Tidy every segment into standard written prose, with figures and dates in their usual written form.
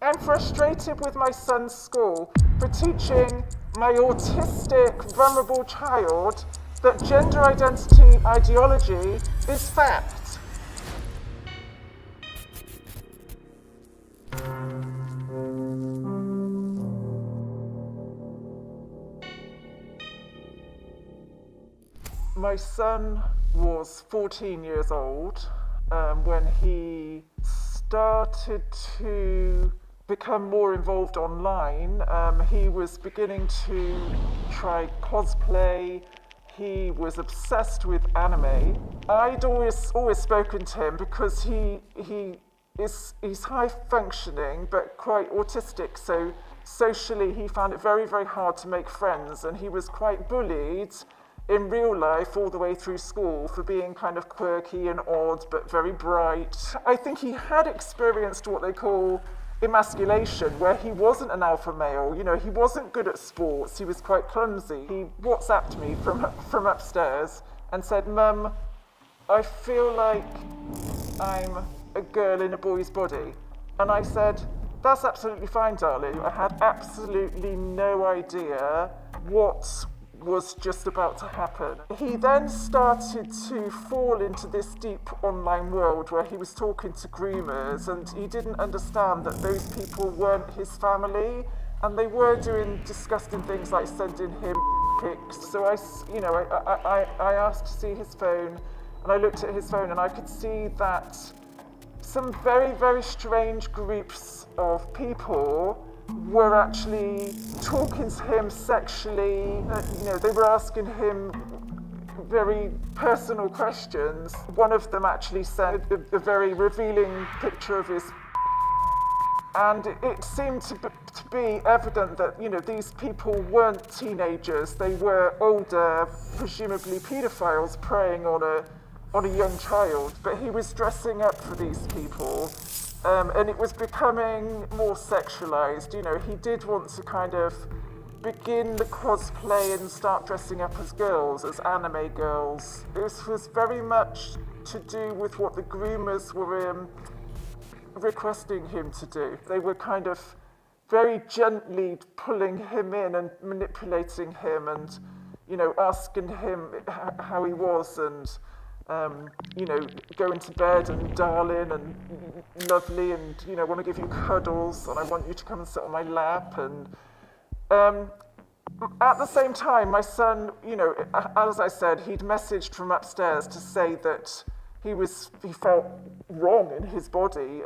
I'm frustrated with my son's school for teaching my autistic, vulnerable child that gender identity ideology is fact. My son was 14 years old when he started to become more involved online. He was beginning to try cosplay. He was obsessed with anime. I'd always spoken to him because he's high functioning but quite autistic, so socially he found it very, very hard to make friends, and he was quite bullied in real life all the way through school for being kind of quirky and odd but very bright. I think he had experienced what they call emasculation, where he wasn't an alpha male. You know, he wasn't good at sports, he was quite clumsy. He WhatsApped me from upstairs and said, "Mum, I feel like I'm a girl in a boy's body." And I said, "That's absolutely fine, darling." I had absolutely no idea what was just about to happen. He then started to fall into this deep online world where he was talking to groomers, and he didn't understand that those people weren't his family, and they were doing disgusting things like sending him pics. So I asked to see his phone, and I looked at his phone and I could see that some very, very strange groups of people were actually talking to him sexually. They were asking him very personal questions. One of them actually sent a very revealing picture of his, and it seemed to be evident that, you know, these people weren't teenagers. They were older, presumably paedophiles preying on a young child. But he was dressing up for these people. And it was becoming more sexualized. You know, he did want to kind of begin the cosplay and start dressing up as girls, as anime girls. This was very much to do with what the groomers were requesting him to do. They were kind of very gently pulling him in and manipulating him, and, you know, asking him how he was, and going to bed and darling and lovely, and, you know, I want to give you cuddles and I want you to come and sit on my lap. And at the same time, my son, you know, as I said, he'd messaged from upstairs to say that he felt wrong in his body.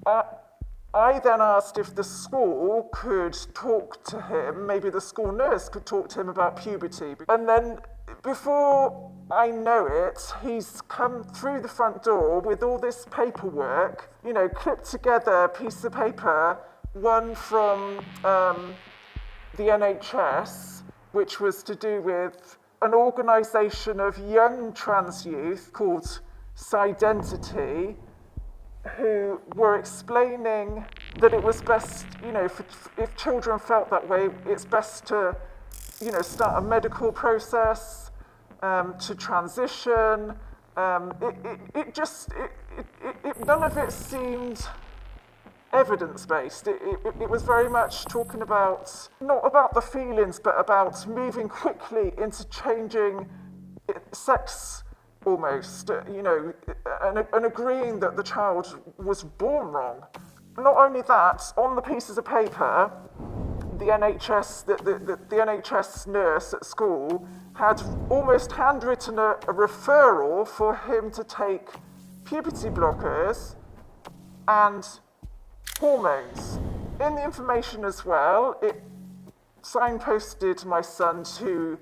I then asked if the school could talk to him, maybe the school nurse could talk to him about puberty. And then before I know it, he's come through the front door with all this paperwork, you know, clipped together piece of paper, one from the NHS, which was to do with an organisation of young trans youth called Identity, who were explaining that it was best, you know, if children felt that way, it's best to, you know, start a medical process to transition. None of it seemed evidence-based. It was very much talking about, not about the feelings, but about moving quickly into changing sex almost, you know, and agreeing that the child was born wrong. Not only that, on the pieces of paper, the NHS nurse at school had almost handwritten a referral for him to take puberty blockers and hormones. In the information as well, it signposted my son to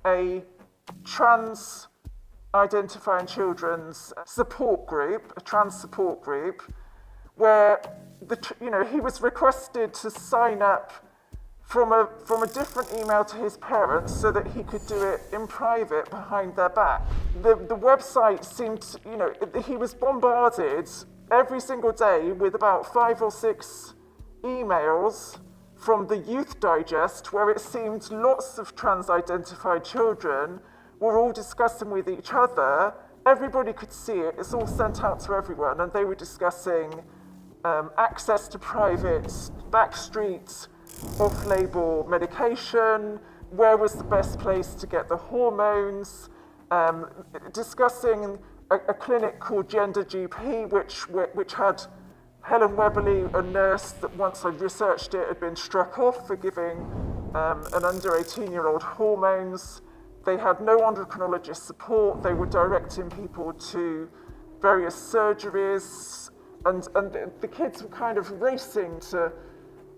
a trans identifying children's support group, a trans support group, where he was requested to sign up from a different email to his parents so that he could do it in private behind their back. The website seemed to, you know, he was bombarded every single day with about 5 or 6 emails from the Youth Digest, where it seemed lots of trans-identified children were all discussing with each other. Everybody could see it, it's all sent out to everyone, and they were discussing access to private backstreet off-label medication, where was the best place to get the hormones, discussing a clinic called Gender GP, which had Helen Webberley, a nurse that once I researched it had been struck off for giving an under 18-year-old hormones. They had no endocrinologist support. They were directing people to various surgeries, and the kids were kind of racing to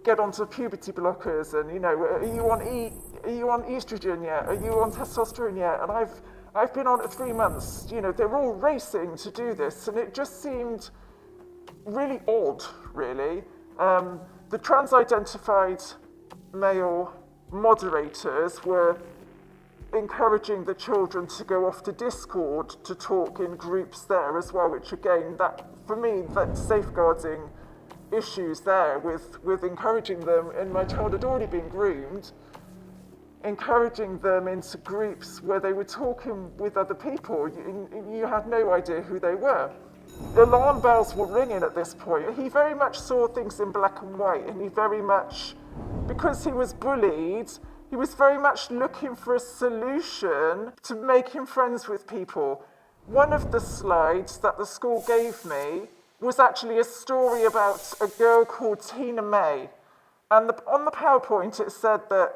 get onto puberty blockers, and are you on estrogen yet? Are you on testosterone yet? And I've been on it 3 months. They're all racing to do this, and it just seemed really odd, really. The trans-identified male moderators were encouraging the children to go off to Discord to talk in groups there as well, which again, that for me, that safeguarding issues there with encouraging them, and my child had already been groomed, encouraging them into groups where they were talking with other people. You had no idea who they were. The alarm bells were ringing at this point. He very much saw things in black and white, and he very much, because he was bullied, he was very much looking for a solution to making friends with people. One of the slides that the school gave me was actually a story about a girl called Tina May. And on the PowerPoint it said that,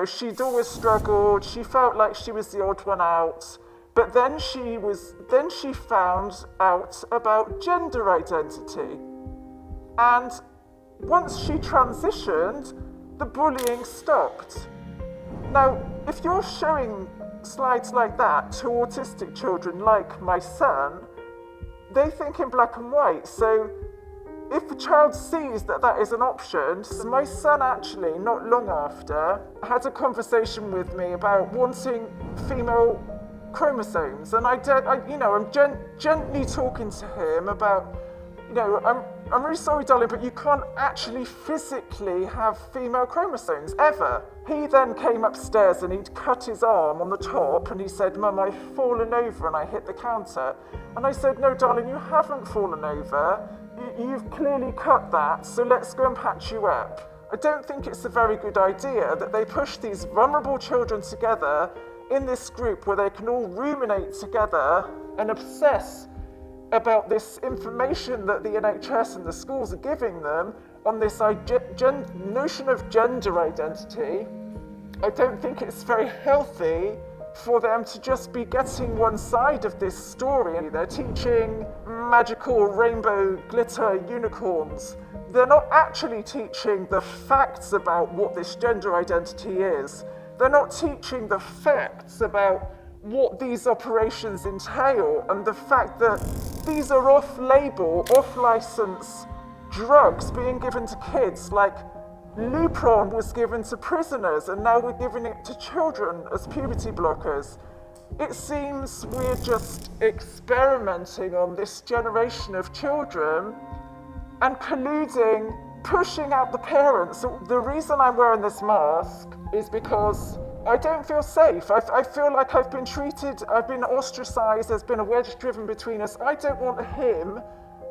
she'd always struggled, she felt like she was the odd one out, but then she found out about gender identity. And once she transitioned, the bullying stopped. Now, if you're showing slides like that to autistic children like my son, they think in black and white. So if a child sees that that is an option, so my son actually, not long after, had a conversation with me about wanting female chromosomes. And I'm gently talking to him about, I'm really sorry, darling, but you can't actually physically have female chromosomes, ever. He then came upstairs and he'd cut his arm on the top and he said, Mum, I've fallen over and I hit the counter. And I said, no, darling, you haven't fallen over. You've clearly cut that, so let's go and patch you up. I don't think it's a very good idea that they push these vulnerable children together in this group where they can all ruminate together and obsess about this information that the NHS and the schools are giving them on this notion of gender identity. I don't think it's very healthy for them to just be getting one side of this story. They're teaching magical rainbow glitter unicorns. They're not actually teaching the facts about what this gender identity is. They're not teaching the facts about what these operations entail and the fact that these are off-label, off-license drugs being given to kids, like Lupron was given to prisoners and now we're giving it to children as puberty blockers. It seems we're just experimenting on this generation of children and colluding, pushing out the parents. So the reason I'm wearing this mask is because I don't feel safe. I feel like I've been treated, I've been ostracized, there's been a wedge driven between us. I don't want him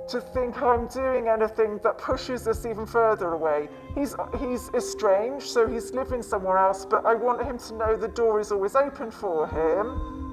to think I'm doing anything that pushes us even further away. He's estranged, so he's living somewhere else, but I want him to know the door is always open for him.